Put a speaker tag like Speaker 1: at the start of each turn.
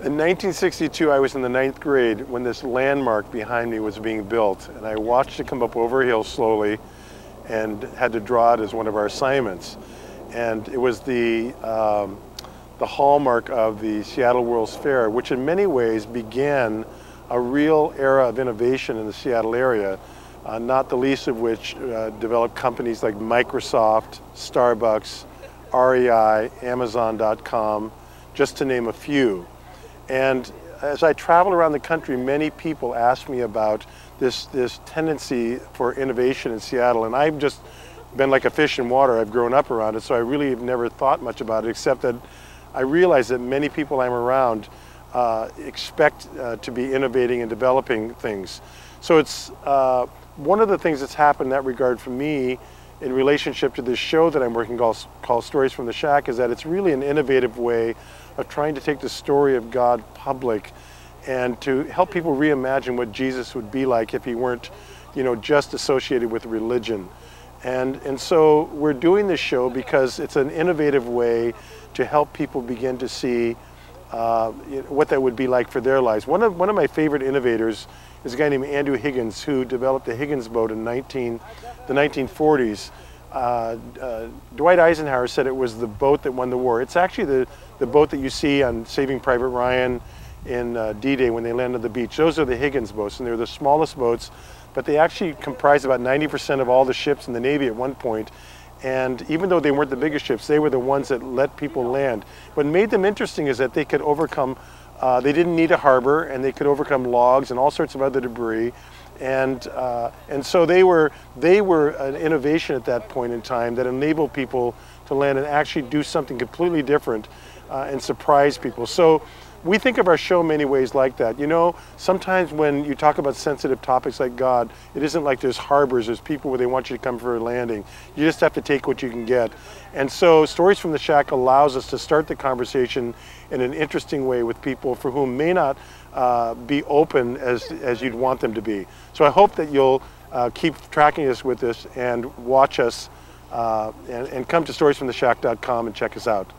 Speaker 1: In 1962, I was in the 9th grade when this landmark behind me was being built, and I watched it come up over a hill slowly and had to draw it as one of our assignments. And it was the hallmark of the Seattle World's Fair, which in many ways began a real era of innovation in the Seattle area, not the least of which developed companies like Microsoft, Starbucks, REI, Amazon.com, just to name a few. And as I travel around the country, many people ask me about this tendency for innovation in Seattle, and I've just been like a fish in water. I've grown up around it, so I really have never thought much about it, except that I realize that many people I'm around expect to be innovating and developing things. So it's one of the things that's happened in that regard for me in relationship to this show that I'm working called Stories from the Shack is that it's really an innovative way of trying to take the story of God public and to help people reimagine what Jesus would be like if he weren't, just associated with religion. And so we're doing this show because it's an innovative way to help people begin to see what that would be like for their lives. One of my favorite innovators is a guy named Andrew Higgins, who developed the Higgins boat in the 1940s. Dwight Eisenhower said it was the boat that won the war. It's actually the boat that you see on Saving Private Ryan in D-Day when they land on the beach. Those are the Higgins boats, and they're the smallest boats, but they actually comprise about 90% of all the ships in the Navy at one point. And even though they weren't the biggest ships, they were the ones that let people land. What made them interesting is that they could overcome, they didn't need a harbor, and they could overcome logs and all sorts of other debris. And so they were an innovation at that point in time that enabled people to land and actually do something completely different and surprise people. So we think of our show in many ways like that. Sometimes when you talk about sensitive topics like God, it isn't like there's harbors, there's people where they want you to come for a landing. You just have to take what you can get. And so Stories from the Shack allows us to start the conversation in an interesting way with people for whom may not be open as you'd want them to be. So I hope that you'll keep tracking us with this and watch us and come to storiesfromtheshack.com and check us out.